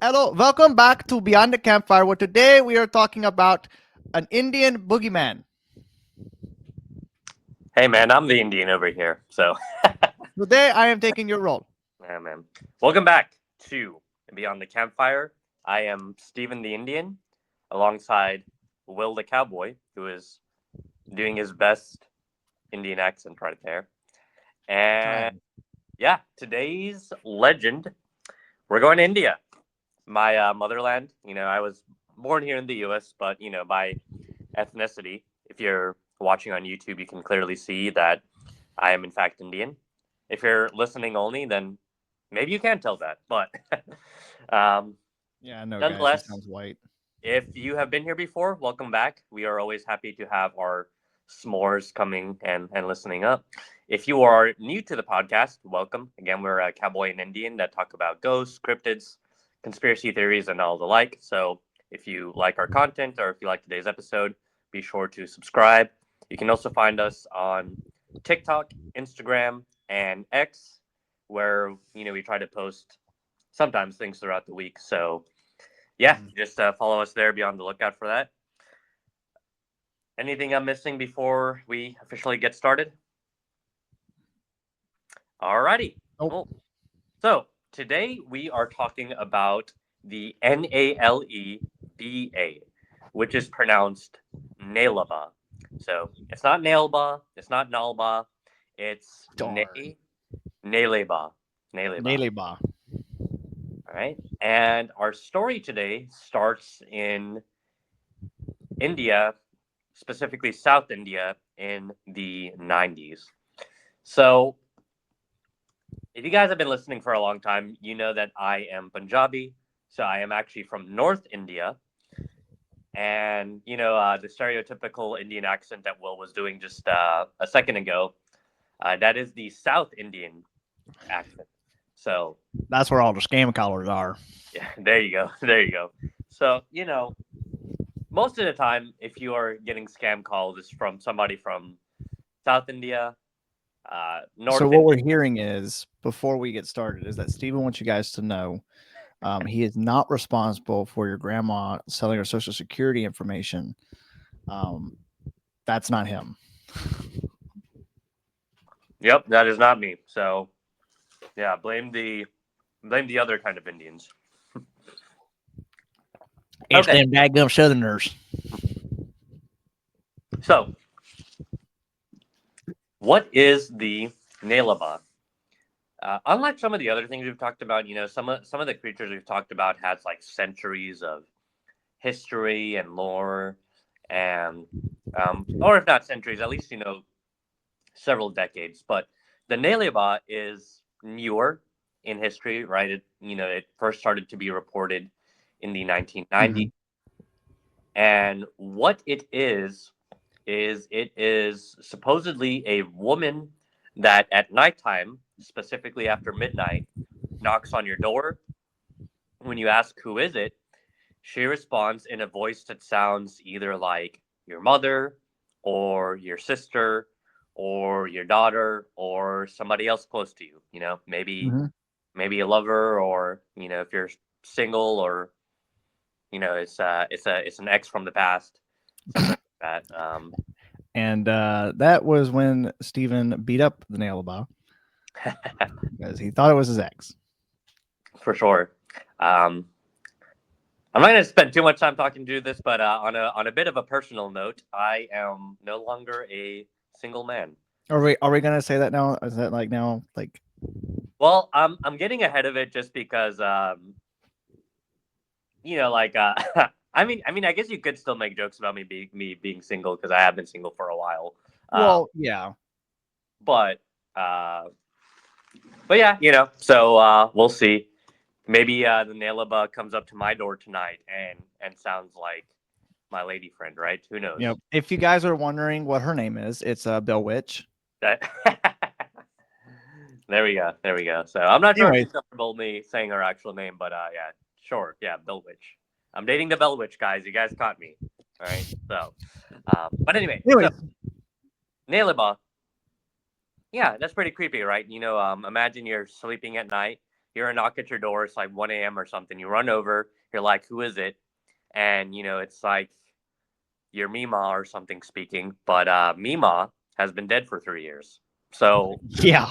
Hello, welcome back to Beyond the Campfire, where today we are talking about an Indian boogeyman. Hey man, I'm the Indian over here. So, Today I am taking your role. yeah, man. Welcome back to Beyond the Campfire. I am Stephen the Indian, alongside Will the Cowboy, who is doing his best Indian accent right there. And Trying. yeah, today's legend, we're going to India, my motherland. I was born here in the U.S., but by ethnicity, if you're watching on YouTube, you can clearly see that I am in fact Indian. If you're listening only, then maybe you can tell that. But um, Yeah, no, guys, he nonetheless, sounds white. if you have been here before, welcome back. We are always happy to have our s'mores coming and listening up. If you are new to the podcast, welcome. Again, we're a cowboy and Indian that talk about ghosts, cryptids, conspiracy theories, and all the like. So if you like our content or if you like today's episode, be sure to subscribe. You can also find us on TikTok, Instagram, and X, where we try to post sometimes things throughout the week. So yeah, Mhm. just follow us there. Be on the lookout for that. Anything I'm missing before we officially get started? Alrighty. Oh, Cool. So today we are talking about the Naleba, which is pronounced Nale Ba. So it's not Nale Ba, it's not Nale Ba, it's darn. Nale Ba. Nale Ba. Nale Ba. All right. And our story today starts in India, specifically South India, in the 90s. So, if you guys have been listening for a long time, you know that I am Punjabi. So, I am actually from North India. And, the stereotypical Indian accent that Will was doing just a second ago, that is the South Indian accent. So, That's where all the scam callers are. yeah, there you go. There you go. So, most of the time, if you are getting scam calls, it's from somebody from South India, So North what India. we're hearing is, before we get started, is that Steven wants you guys to know he is not responsible for your grandma selling her social security information. Um, that's not him. Yep, that is not me. So yeah, blame the other kind of Indians. It's Okay, them daggum Southerners. so what is the Nalaba? Unlike some of the other things we've talked about, some of the creatures we've talked about has like centuries of history and lore, and or if not centuries, at least several decades. But the Naleba is newer in history, right? It first started to be reported in the 1990s, Mhm. and what it is supposedly a woman that at nighttime, specifically after midnight, knocks on your door. When you ask who is it, she responds in a voice that sounds either like your mother or your sister or your daughter or somebody else close to you. Maybe Mhm. a lover, or if you're single, or it's an ex from the past, something like that. And that was when Steven beat up the Nalaba because he thought it was his ex. For sure. Um, I'm not going to spend too much time talking to this, but on a bit of a personal note, I am no longer a single man. Are we gonna say that now? Is that like now? Like Well, I'm getting ahead of it just because like I guess you could still make jokes about me being single because I have been single for a while. well, yeah. But uh, but yeah, so we'll see. Maybe the Naleba comes up to my door tonight and sounds like my lady friend, right? Who knows? If you guys are wondering what her name is, it's Bill Witch. That there we go. There we go. So I'm not sure if Anyways, she's comfortable with me saying her actual name, but yeah, sure. Yeah, Bellwitch. I'm dating the Bellwitch, guys. You guys caught me. All right. So, but anyway, so anyways, Naleba, yeah, that's pretty creepy, right? Imagine you're sleeping at night, hear a knock at your door. It's like 1 a.m. or something. You run over. You're like, "Who is it?" And it's like your Mima or something speaking. But Mima has been dead for 3 years. So Yeah.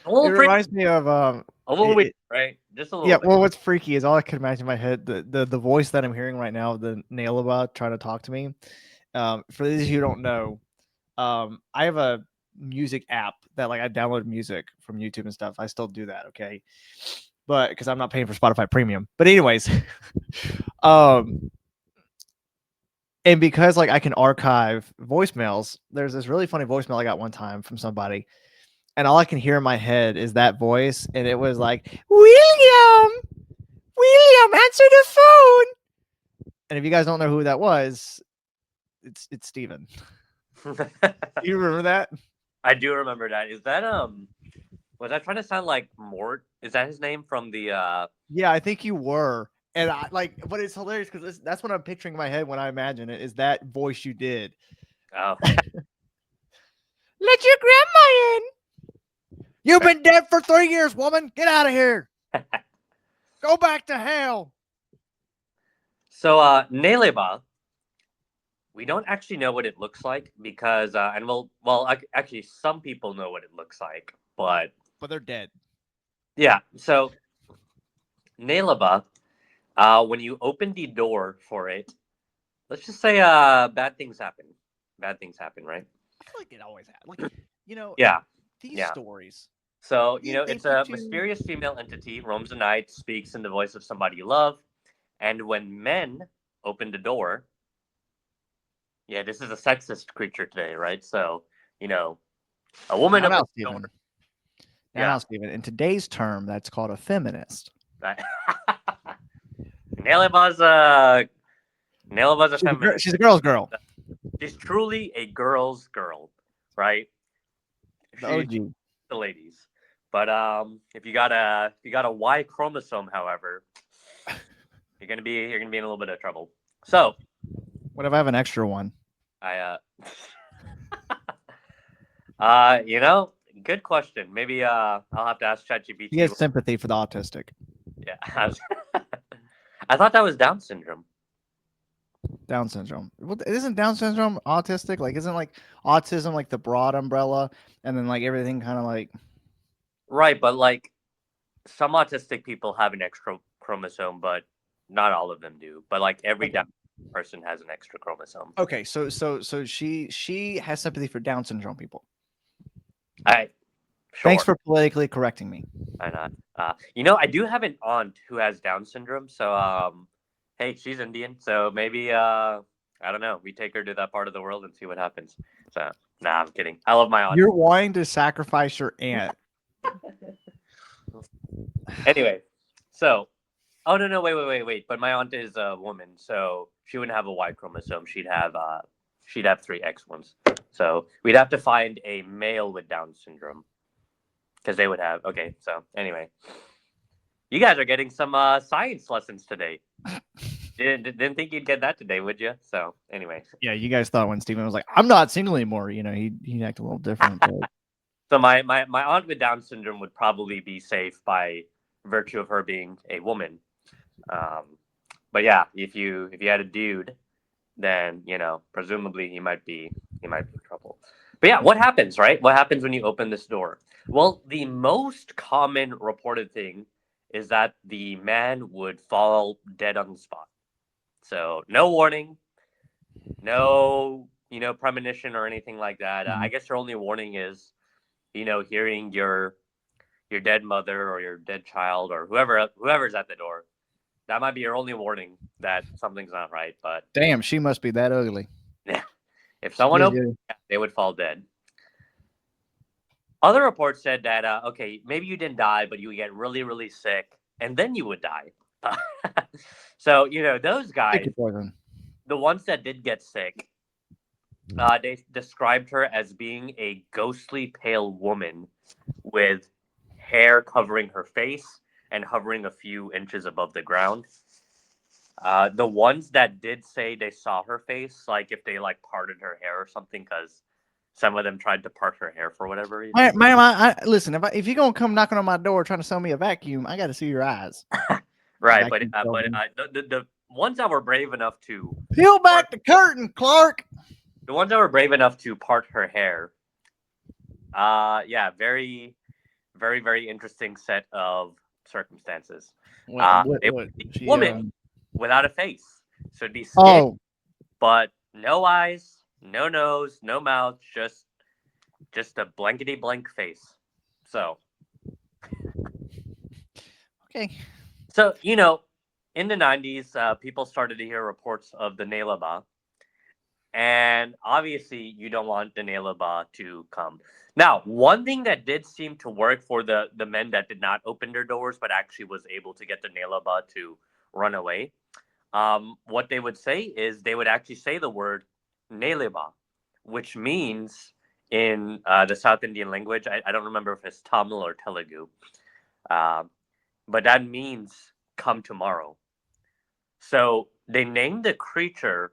a It little freaky, reminds me of a little weird, right? Just a yeah. little bit. Well, what's freaky is all I can imagine in my head the voice that I'm hearing right now, the Nale Ba trying to talk to me. For those of you who don't know, I have a music app that like I download music from YouTube and stuff. I still do that, okay, but because I'm not paying for Spotify Premium. But anyways, um, and because like I can archive voicemails, there's this really funny voicemail I got one time from somebody, and all I can hear in my head is that voice, and it was like, William, William, answer the phone. And if you guys don't know who that was, it's Steven. You remember that? I do remember that. Is that was I trying to sound like Mort? Is that his name from the Yeah, I think you were. And I like, but it's hilarious because that's what I'm picturing in my head when I imagine it is that voice you did. oh Let your grandma in. You've been dead for 3 years, woman. Get out of here. Go back to hell. so Nale Ba, we don't actually know what it looks like because and actually some people know what it looks like, but But they're dead. yeah, so Nale Ba, when you open the door for it, let's just say bad things happen. Bad things happen, right? I feel like it always happens. Like, you know, Yeah, these yeah. stories, So, they it's a put you. mysterious female entity, roams the night, speaks in the voice of somebody you love. And when men open the door, yeah, this is a sexist creature today, right? So, you know, a woman Now, opens the door. Stephen. Yeah. Now, Stephen. In today's term, that's called a feminist. That- Neleba's a feminist. She's a girl's girl. She's truly a girl's girl, right? The She OG. the ladies. But if you got a Y chromosome, however, you're gonna be in a little bit of trouble. So What if I have an extra one? I good question. Maybe I'll have to ask He ChatGPT. has sympathy for the autistic. Yeah, I thought that was Down syndrome. Down syndrome. Well, isn't Down syndrome autistic? Like, isn't like autism like the broad umbrella, and then like everything kind of like. Right, but like some autistic people have an extra chromosome, but not all of them do. But like every Okay. Down person has an extra chromosome. Okay, so she has sympathy for Down syndrome people. I Thanks sure. for politically correcting me. Why not? I do have an aunt who has Down syndrome. So, hey, she's Indian. So maybe, I don't know. We take her to that part of the world and see what happens. So, nah, I'm kidding. I love my aunt. You're wanting to sacrifice your aunt. Anyway, so, oh no, no, wait. But my aunt is a woman, so she wouldn't have a Y chromosome. She'd have three X ones. So we'd have to find a male with Down syndrome because they would have. Okay, so anyway. You guys are getting some science lessons today. Didn't think you'd get that today, would you? So anyway, Yeah, you guys thought when Steven was like, "I'm not single anymore," he'd act a little different. But so my aunt with Down syndrome would probably be safe by virtue of her being a woman. Um, but yeah, if you had a dude, then presumably he might be in trouble. But yeah, what happens, right? What happens when you open this door? Well, the most common reported thing is that the man would fall dead on the spot. So no warning, no premonition or anything like that. I guess your only warning is hearing your dead mother or your dead child or whoever's at the door. That might be your only warning that something's not right. But damn, she must be that ugly. if someone Yeah, opened, they would fall dead. Other reports said that okay, maybe you didn't die, but you would get really, really sick, and then you would die. So those guys, poison. the ones that did get sick, they described her as being a ghostly pale woman with hair covering her face and hovering a few inches above the ground. The ones that did say they saw her face, like if they like parted her hair or something, because some of them tried to part her hair for whatever reason. Man, listen. If you're gonna come knocking on my door trying to sell me a vacuum, I got to see your eyes. Right, Vacuum salesman. the ones that were brave enough to Peel part, back the curtain, Clark. the ones that were brave enough to part her hair, yeah, very, very, very interesting set of circumstances. It What? would be a She woman without a face, so it'd be skin, Oh, but no eyes, no nose, no mouth, just a blankety blank face. So, okay. so in the 90s, people started to hear reports of the Nale Ba, and obviously you don't want the Nale Ba to come. Now, one thing that did seem to work for the men that did not open their doors, but actually was able to get the Nale Ba to run away, what they would say is they would actually say the word Nale Ba, which means in the South Indian language, I don't remember if it's Tamil or Telugu, uh, but that means come tomorrow. So they named the creature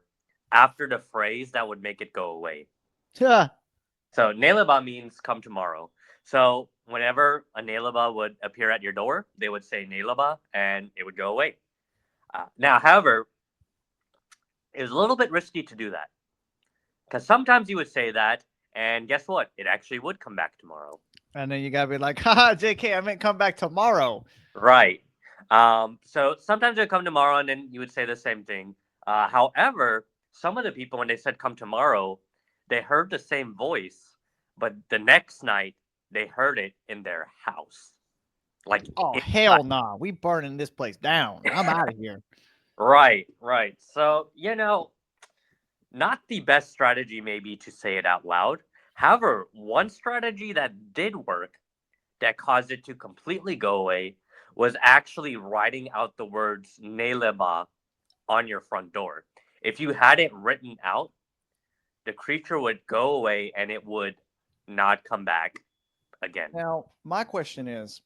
after the phrase that would make it go away. Yeah. So Nailaba means come tomorrow. So whenever a Nailaba would appear at your door, they would say Nailaba and it would go away. Now, however, it was a little bit risky to do that because sometimes you would say that, and guess what? It actually would come back tomorrow. And then you gotta be like, haha, JK, I meant come back tomorrow. Right. So sometimes it would come tomorrow, and then you would say the same thing. However, some of the people, when they said come tomorrow, they heard the same voice, but the next night they heard it in their house. Like, Oh inside. hell nah, we burning this place down. I'm out of here. Right, right. So, not the best strategy maybe to say it out loud. However, one strategy that did work that caused it to completely go away was actually writing out the words Neleba on your front door. If you had it written out, the creature would go away and it would not come back again. Now, my question is,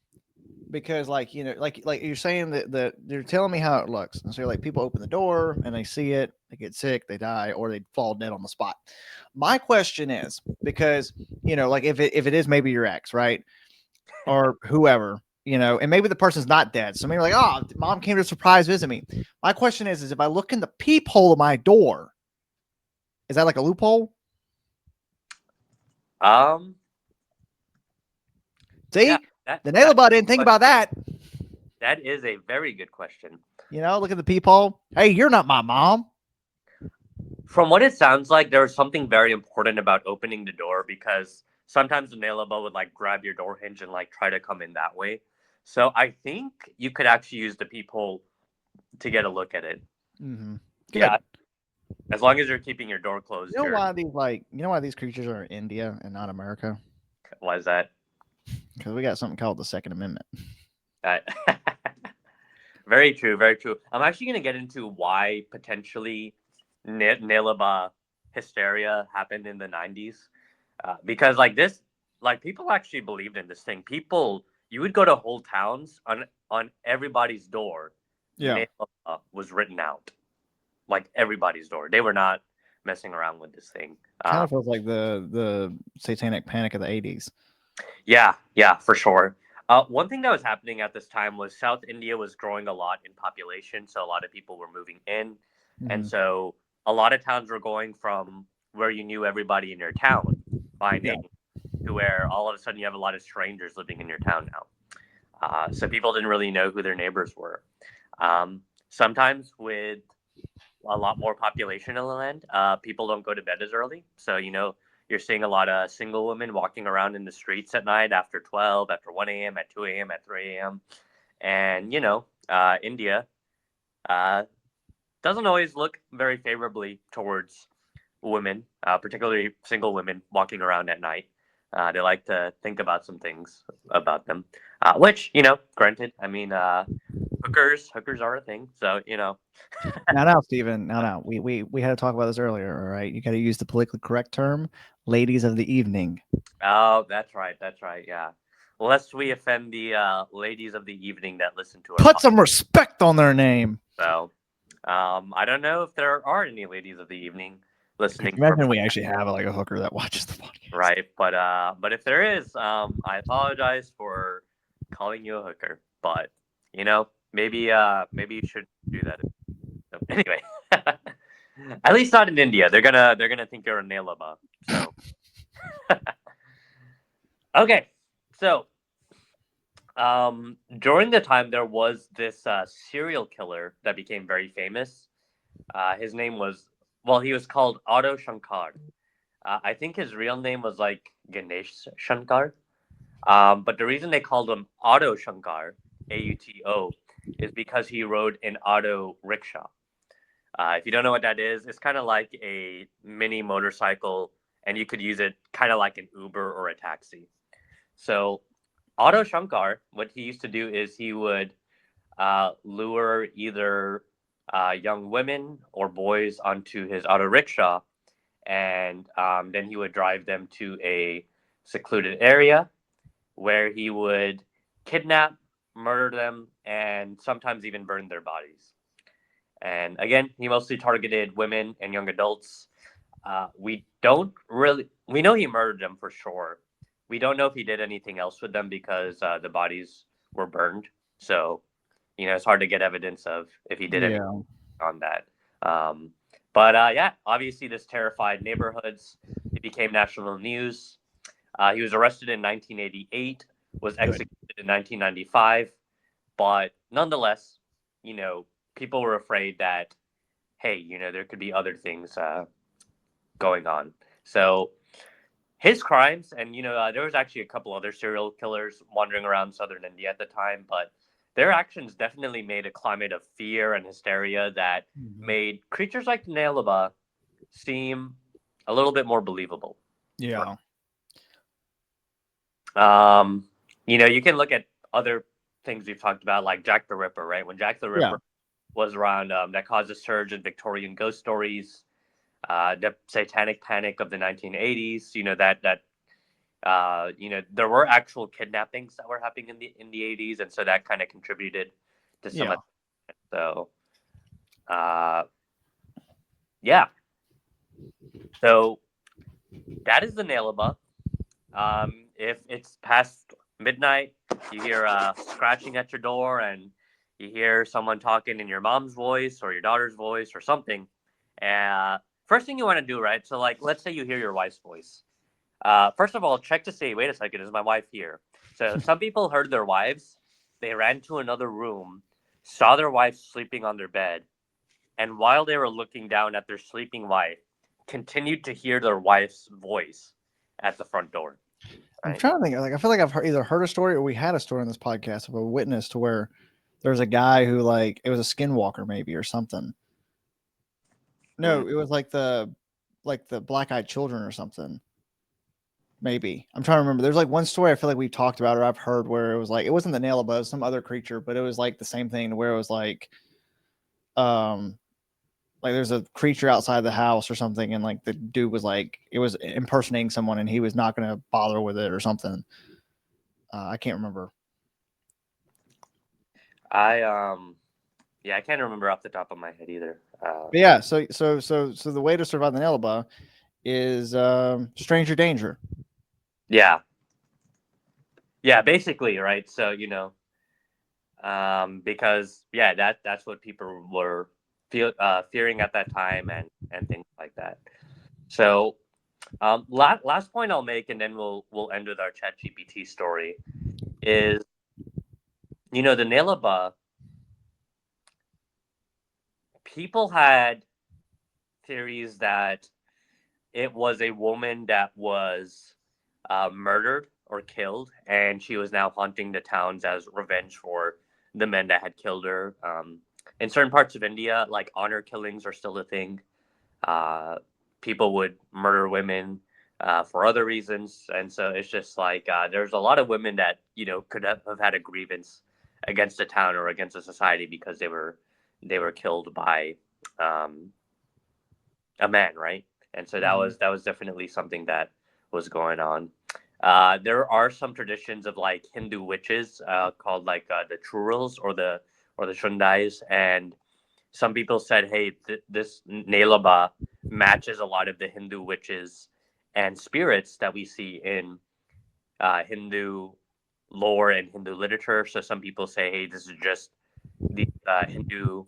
because like you're saying that they're telling me how it looks, and so like people open the door and they see it, they get sick, they die, or they fall dead on the spot. My question is, because like if it is maybe your ex, right, or whoever, and maybe the person's not dead, so maybe like, oh, mom came to surprise visit me. My question is if I look in the peephole of my door, is that like a loophole? Um, yeah, See, that the that Nailabot didn't think but about that. that is a very good question. Look at the peephole. Hey, you're not my mom. From what it sounds like, there was something very important about opening the door because sometimes the Nailaba would like grab your door hinge and like try to come in that way. So I think you could actually use the peephole to get a look at it. Mm-hmm. Yeah, Good. as long as you're keeping your door closed, you're. You know why these creatures are in India and not America? Why is that? Because we got something called the Second Amendment. Uh, very true, very true. I'm actually going to get into why potentially Nailaba hysteria happened in the 90s. Because like this, like people actually believed in this thing. People, you would go to whole towns on everybody's door. Yeah. Nailaba was written out, like everybody's door. They were not messing around with this thing. Kind of feels like the satanic panic of the 80s. Yeah, yeah, for sure. One thing that was happening at this time was South India was growing a lot in population, so a lot of people were moving in, and Mm-hmm. so a lot of towns were going from where you knew everybody in your town by Yeah. name to where all of a sudden you have a lot of strangers living in your town now. So people didn't really know who their neighbors were. Sometimes with a lot more population in the land, people don't go to bed as early. So, you're seeing a lot of single women walking around in the streets at night after 12, after 1 a.m., at 2 a.m., at 3 a.m. And, India uh, doesn't always look very favorably towards women, particularly single women walking around at night. They like to think about some things about them, which, granted, I mean, hookers are a thing. So, Now, Stephen. Now. We had to talk about this earlier. All right. You got to use the politically correct term, ladies of the evening. Oh, that's right. That's right. Yeah. Lest we offend the ladies of the evening that listen to our Put podcast. some respect on their name. So, I don't know if there are any ladies of the evening. Could listening you from imagine we actually have like a hooker that watches the podcast? right. But if there is, I apologize for calling you a hooker. But maybe you should do that. So, anyway, at least not in India. They're gonna think you're a Nale Ba. So okay, so during the time there was this serial killer that became very famous. His name was he was called Auto Shankar. I think his real name was like Ganesh Shankar. But the reason they called him Auto Shankar, AUTO, is because he rode an auto rickshaw. If you don't know what that is, it's kind of like a mini motorcycle, and you could use it kind of like an Uber or a taxi. So, Auto Shankar, what he used to do is he would lure either young women or boys onto his auto rickshaw, and then he would drive them to a secluded area where he would kidnap, murder them, and sometimes even burn their bodies. And again, he mostly targeted women and young adults. We know he murdered them for sure. We don't know if he did anything else with them because the bodies were burned. So, it's hard to get evidence of if he did anything Yeah. on that. Um, but yeah, obviously, this terrified neighborhoods. It became national news. He was arrested in 1988, was Good. executed in 1995, but nonetheless, you know, people were afraid that, hey, there could be other things going on. So his crimes, and there was actually a couple other serial killers wandering around southern India at the time, but their actions definitely made a climate of fear and hysteria that Mhm. made creatures like the Nale Ba seem a little bit more believable. Yeah. Um, you can look at other things we've talked about, like Jack the Ripper, right? When Jack the Yeah. Ripper was around, that caused a surge in Victorian ghost stories. The Satanic Panic of the 1980s. There were actual kidnappings that were happening in the 80s, and so that kind of contributed to some Yeah. of it. So, uh, yeah. So that is the Nailaba. If it's past midnight, you hear scratching at your door, and you hear someone talking in your mom's voice or your daughter's voice or something. First thing you want to do, right? So, like, let's say you hear your wife's voice. First of all, check to see. Wait a second, is my wife here? So some people heard their wives. They ran to another room, saw their wife sleeping on their bed, and while they were looking down at their sleeping wife, continued to hear their wife's voice at the front door. I'm Right? trying to think. Like, I feel like I've either heard a story or we had a story on this podcast of a witness to where there's a guy who like it was a skinwalker maybe or something. Mm. No, it was like the black eyed children or something. Maybe I'm trying to remember. There's like one story I feel like we've talked about or I've heard where it was like it wasn't the nail above some other creature, but it was like the same thing where it was um like there's a creature outside the house or something, and like the dude was like it was impersonating someone, and he was not going to bother with it or something. I can't remember. I yeah, I can't remember off the top of my head either. But yeah, so the way to survive the Nelaba is stranger danger. Yeah, yeah, basically, right? So because yeah, that's what people were fearing at that time, and things like that. So last point I'll make, and then we'll end with our ChatGPT story. Is the Nilaba, people had theories that it was a woman that was murdered or killed, and she was now haunting the towns as revenge for the men that had killed her. In certain parts of India, like honor killings are still a thing. Uh, People would murder women for other reasons, and so it's just like there's a lot of women that could have had a grievance against a town or against a society because they were killed by um, a man, right? And so that Mhm. was that was definitely something that was going on. There are some traditions of like Hindu witches called like the Churals or the Shundais, and some people said, "Hey, this Nailaba matches a lot of the Hindu witches and spirits that we see in Hindu lore and Hindu literature. So some people say, hey, this is just the Hindu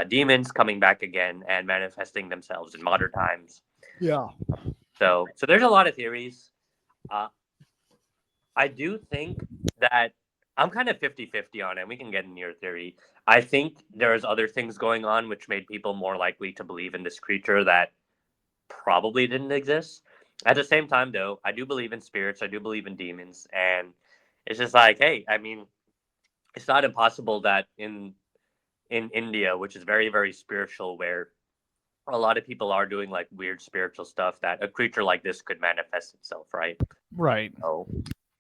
demons coming back again and manifesting themselves in modern times. Yeah. So there's a lot of theories. Uh, I do think that I'm kind of 50-50 on it. We can get into your theory. I think there's other things going on which made people more likely to believe in this creature that probably didn't exist. At the same time, though, I do believe in spirits. I do believe in demons, and it's just like, hey, I mean, it's not impossible that in India, which is very very spiritual, where a lot of people are doing like weird spiritual stuff, that a creature like this could manifest itself, right? Right. So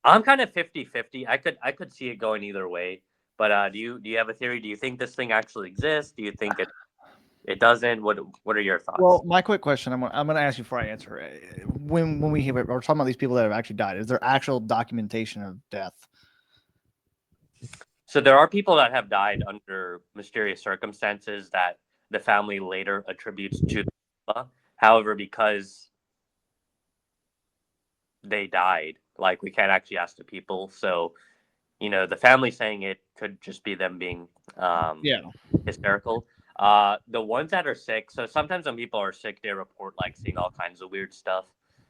I'm kind of 50-50. I could see it going either way. But do you have a theory? Do you think this thing actually exists? Do you think it doesn't? What are your thoughts? Well, my quick question, I'm gonna ask you before I answer. When we hear, we're talking about these people that have actually died, is there actual documentation of death? So there are people that have died under mysterious circumstances that the family later attributes to. However, because they died, like we can't actually ask the people, so the family saying it could just be them being Yeah. hysterical. The ones that are sick, so sometimes when people are sick, they report like seeing all kinds of weird stuff.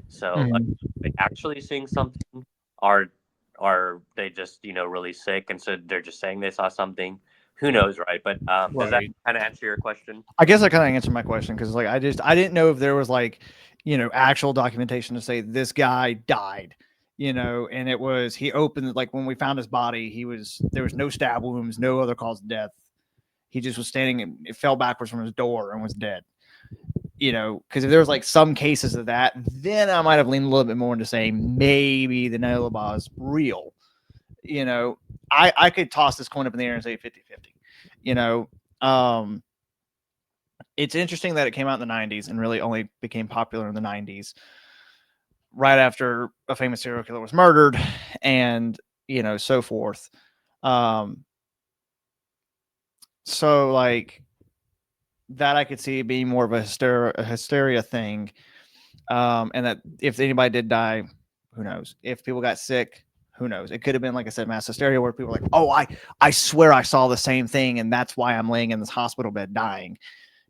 So Mhm. they actually seeing something, are are they just really sick, and so they're just saying they saw something? Who knows, right? But does that Right. kind of answer your question? I guess I kind of answered my question because like I didn't know if there was like actual documentation to say this guy died, and it was he opened like when we found his body there was no stab wounds, no other cause of death. He just was standing and it fell backwards from his door and was dead. Because if there was like some cases of that, then I might have leaned a little bit more into saying maybe the Nale Ba is real. You know, I could toss this coin up in the air and say 50-50. You know, um, it's interesting that it came out in the 90s and really only became popular in the 90s, right after a famous serial killer was murdered and, so forth. Um, so, like, that I could see being more of a hysteria thing. And that if anybody did die, who knows? If people got sick, who knows? It could have been, like I said, mass hysteria where people were like, oh, I swear I saw the same thing. And that's why I'm laying in this hospital bed dying,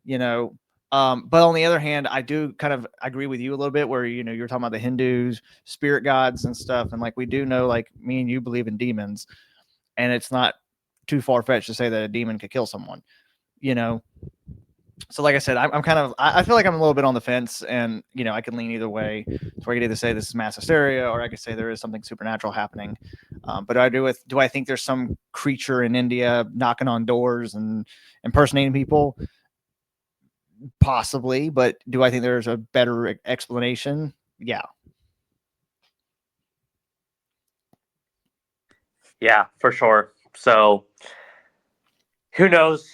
you know. But on the other hand, I do kind of agree with you a little bit where, you're talking about the Hindus, spirit gods and stuff. And like, we do know, like me and you believe in demons, and it's not too far fetched to say that a demon could kill someone, you know? So like I said, I'm kind of I feel like I'm a little bit on the fence, and I can lean either way. So I could either say this is mass hysteria, or I could say there is something supernatural happening. But do I think there's some creature in India knocking on doors and impersonating people? Possibly, but do I think there's a better explanation? Yeah. Yeah, for sure. So who knows?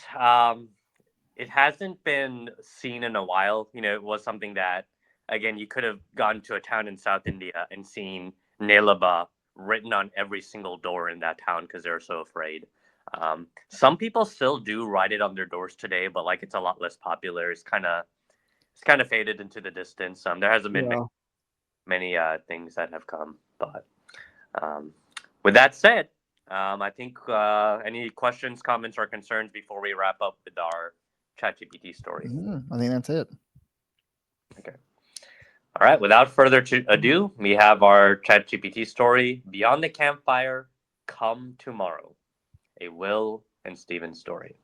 It hasn't been seen in a while. It was something that, again, you could have gone to a town in South India and seen Nale Ba written on every single door in that town because they're so afraid. Some people still do write it on their doors today, but like it's a lot less popular. It's kind of faded into the distance. There hasn't been Yeah. many things that have come, but um, with that said, I think any questions, comments, or concerns before we wrap up with our ChatGPT story? I think that's it. Okay. All right. Without further ado, we have our ChatGPT story, Beyond the Campfire, Come Tomorrow, a Will and Steven story.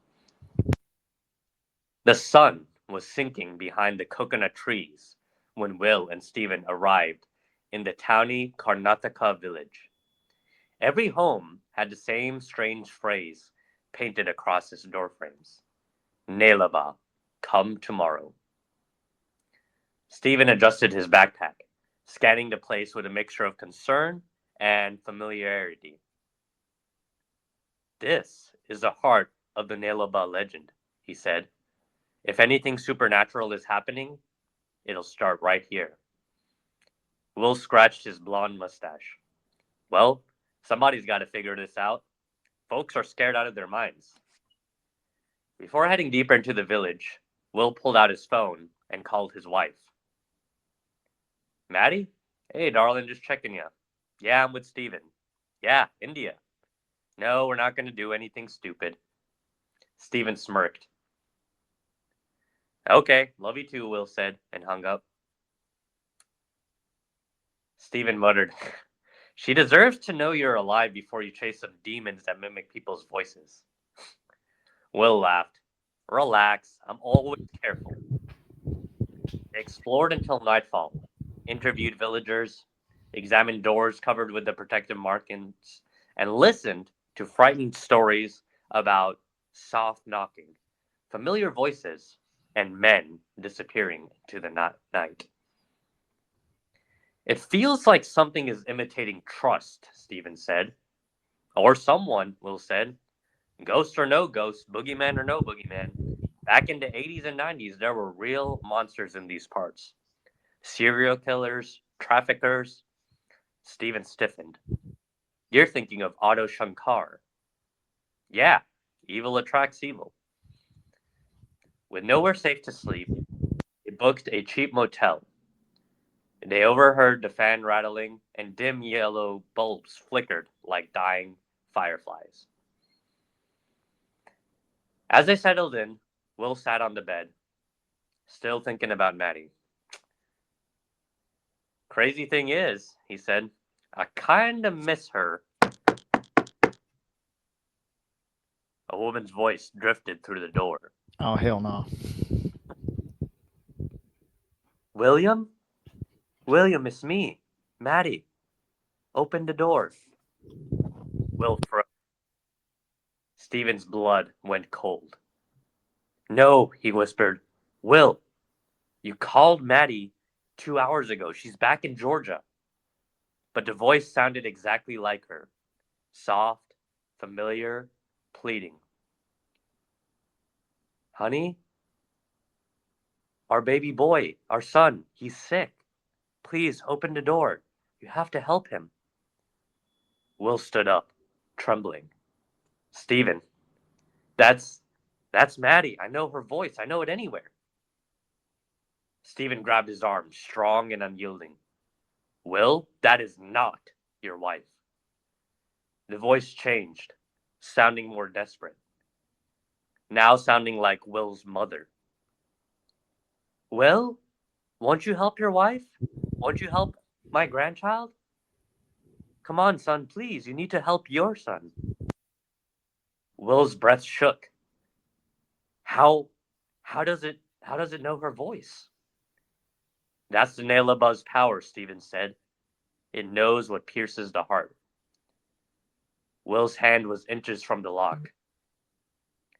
The sun was sinking behind the coconut trees when Will and Steven arrived in the towny Karnataka village. Every home had the same strange phrase painted across its doorframes: Nale Ba, come tomorrow. Stephen adjusted his backpack, scanning the place with a mixture of concern and familiarity. This is the heart of the Nale Ba legend, he said. If anything supernatural is happening, it'll start right here. Will scratched his blonde mustache. Well, somebody's got to figure this out. Folks are scared out of their minds. Before heading deeper into the village, Will pulled out his phone and called his wife. Maddie? Hey, darling, just checking you. Yeah, I'm with Steven. Yeah, India. No, we're not going to do anything stupid. Steven smirked. Okay, love you too, Will said, and hung up. Steven muttered, She deserves to know you're alive before you chase some demons that mimic people's voices. Will laughed. Relax, I'm always careful. They explored until nightfall, interviewed villagers, examined doors covered with the protective markings, and listened to frightened stories about soft knocking, familiar voices, and men disappearing into the night. It feels like something is imitating trust, Stephen said. Or someone, Will said. Ghost or no ghost, boogeyman or no boogeyman. Back in the 80s and 90s, there were real monsters in these parts. Serial killers, traffickers. Stephen stiffened. You're thinking of Otto Shankar. Yeah, evil attracts evil. With nowhere safe to sleep, they booked a cheap motel. They overheard the fan rattling, and dim yellow bulbs flickered like dying fireflies. As they settled in, Will sat on the bed, still thinking about Maddie. Crazy thing is, he said, I kinda miss her. A woman's voice drifted through the door. Oh, hell no. William? William, it's me. Maddie. Open the door. Will froze. Stephen's blood went cold. No, he whispered. Will, you called Maddie 2 hours ago. She's back in Georgia. But the voice sounded exactly like her. Soft, familiar, pleading. Honey? Our baby boy, our son, he's sick. Please open the door. You have to help him. Will stood up, trembling. Stephen, that's that's Maddie. I know her voice. I know it anywhere. Stephen grabbed his arm, strong and unyielding. Will, that is not your wife. The voice changed, sounding more desperate. Now sounding like Will's mother. Will, won't you help your wife? Won't you help my grandchild? Come on, son, please. You need to help your son. Will's breath shook. How how does it know her voice? That's the Nale Ba's power, Stephen said. It knows what pierces the heart. Will's hand was inches from the lock.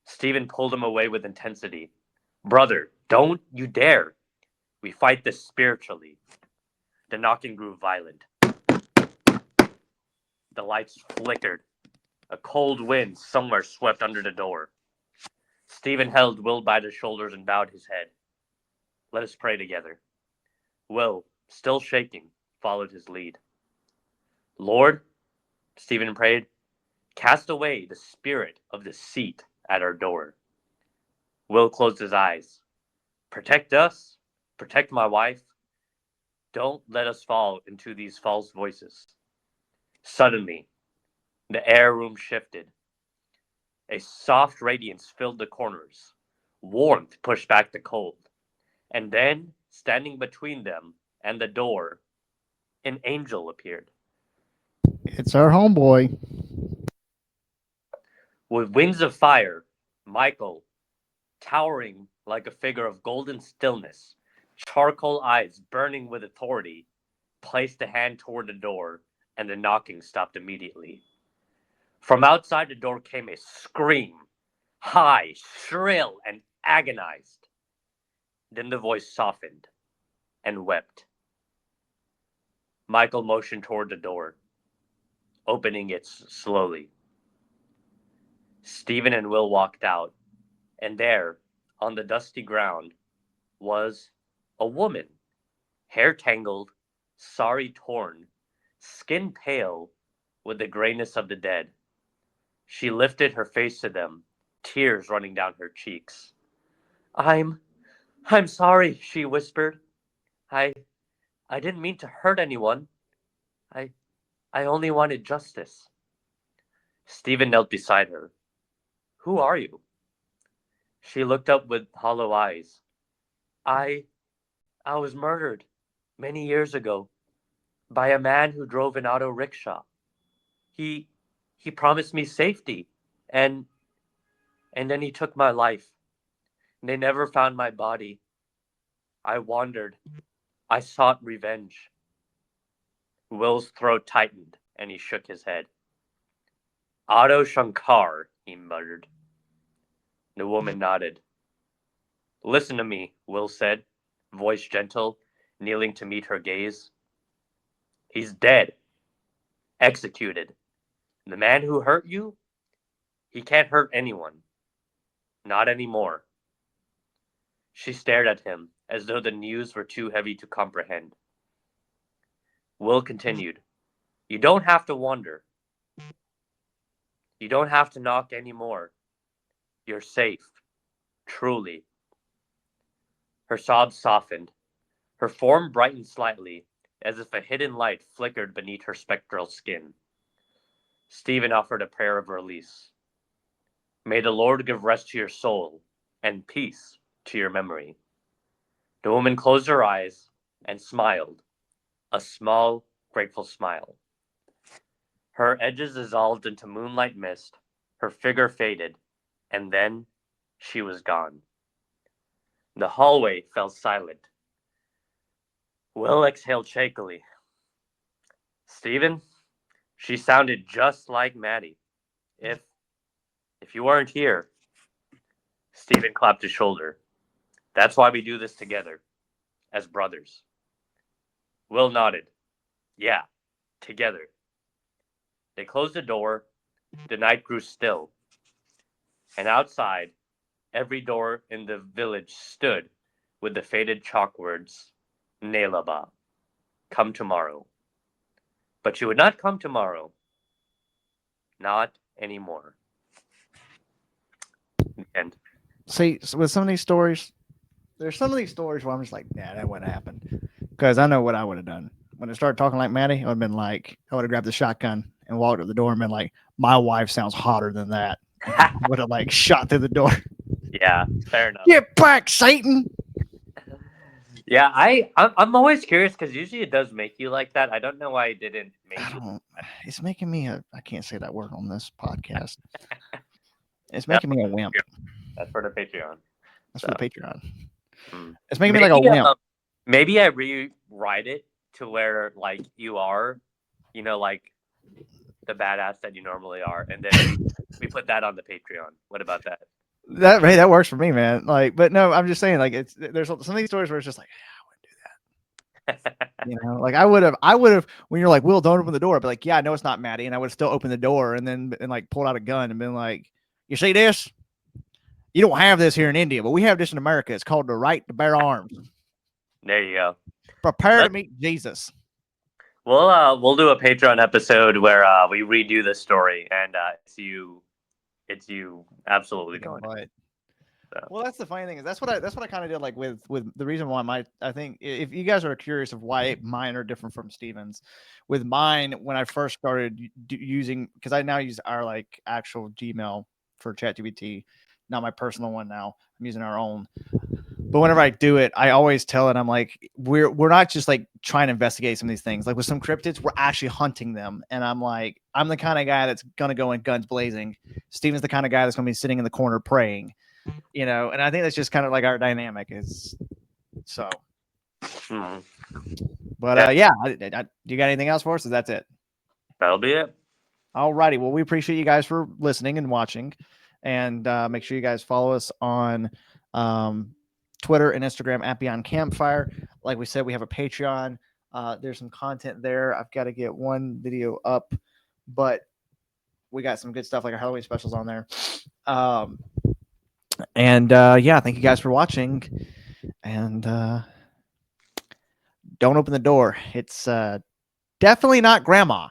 Stephen pulled him away with intensity. Brother, don't you dare. We fight this spiritually. The knocking grew violent. The lights flickered. A cold wind somewhere swept under the door. Stephen held Will by the shoulders and bowed his head. Let us pray together. Will, still shaking, followed his lead. Lord, Stephen prayed, cast away the spirit of deceit at our door. Will closed his eyes. Protect us, protect my wife. Don't let us fall into these false voices. Suddenly, the air room shifted. A soft radiance filled the corners. Warmth pushed back the cold. And then, standing between them and the door, an angel appeared. It's our homeboy. With wings of fire, Michael, towering like a figure of golden stillness, charcoal eyes burning with authority, placed a hand toward the door, and the knocking stopped immediately. From outside the door came a scream, high, shrill, and agonized. Then the voice softened and wept. Michael motioned toward the door, opening it slowly. Stephen and Will walked out, and there, on the dusty ground, was a woman, hair tangled, sari torn, skin pale with the grayness of the dead. She lifted her face to them, tears running down her cheeks. I'm I'm sorry, she whispered. I I didn't mean to hurt anyone. I I only wanted justice. Stephen knelt beside her. Who are you? She looked up with hollow eyes. I I was murdered many years ago by a man who drove an auto rickshaw. He he promised me safety and and then he took my life. They never found my body. I wandered. I sought revenge. Will's throat tightened and he shook his head. Otto Shankar, he muttered. The woman nodded. Listen to me, Will said, voice gentle, kneeling to meet her gaze. He's dead. Executed. The man who hurt you? He can't hurt anyone. Not anymore. She stared at him as though the news were too heavy to comprehend. Will continued. You don't have to wonder. You don't have to knock anymore. You're safe. Truly. Her sobs softened. Her form brightened slightly, as if a hidden light flickered beneath her spectral skin. Stephen offered a prayer of release. May the Lord give rest to your soul and peace to your memory. The woman closed her eyes and smiled, a small, grateful smile. Her edges dissolved into moonlight mist, her figure faded, and then she was gone. The hallway fell silent. Will exhaled shakily. Stephen, she sounded just like Maddie. If if you weren't here, Stephen clapped his shoulder. That's why we do this together, as brothers. Will nodded. Yeah, together. They closed the door. The night grew still. And outside, every door in the village stood with the faded chalk words, Nale Ba, come tomorrow. But you would not come tomorrow. Not anymore. And See, with some of these stories, there's some of these stories where I'm just like, yeah, that wouldn't happen. Because I know what I would have done. When it started talking like Maddie, I would have been like, I would have grabbed the shotgun and walked to the door and been like, my wife sounds hotter than that. Would have like shot through the door. yeah, fair enough. Get back, Satan! Yeah, I'm always curious because usually it does make you like that. I don't know why it didn't make I you. don't. It's making me a. I can't say that word on this podcast. It's That's making me a wimp. That's for the Patreon. That's So, for the Patreon. mm. It's making me like a wimp. Maybe I rewrite it to where like you are, like the badass that you normally are, and then we put that on the Patreon. What about that? That works for me, man. Like, but no, I'm just saying, like, there's some of these stories where it's just like, I wouldn't do that. Like I would have. When you're like, Will, don't open the door. I'd be like, yeah, I know it's not Maddie, and I would have still opened the door and like pulled out a gun and been like, you see this? You don't have this here in India, but we have this in America. It's called the right to bear arms. There you go. Prepare to meet Jesus. We'll do a Patreon episode where we redo the story, and it's you absolutely going. So. Well, that's the funny thing is that's what I kind of did like with the reason why I think if you guys are curious of why mine are different from Steven's, with mine when I first started using, because I now use our like actual Gmail for ChatGPT, not my personal one now. I'm using our own. But whenever I do it, I always tell it, I'm like, we're not just like trying to investigate some of these things. Like with some cryptids, we're actually hunting them. And I'm like, I'm the kind of guy that's gonna go in guns blazing. Steven's the kind of guy that's gonna be sitting in the corner praying. And I think that's just kind of like our dynamic is so. Mm-hmm. But yeah, you got anything else for us? Or that's it? That'll be it. All righty. Well, we appreciate you guys for listening and watching, and make sure you guys follow us on Twitter and Instagram at Beyond Campfire. Like we said, we have a Patreon. There's some content there. I've got to get one video up, but we got some good stuff like our Halloween specials on there. And yeah, thank you guys for watching. And don't open the door. It's definitely not grandma.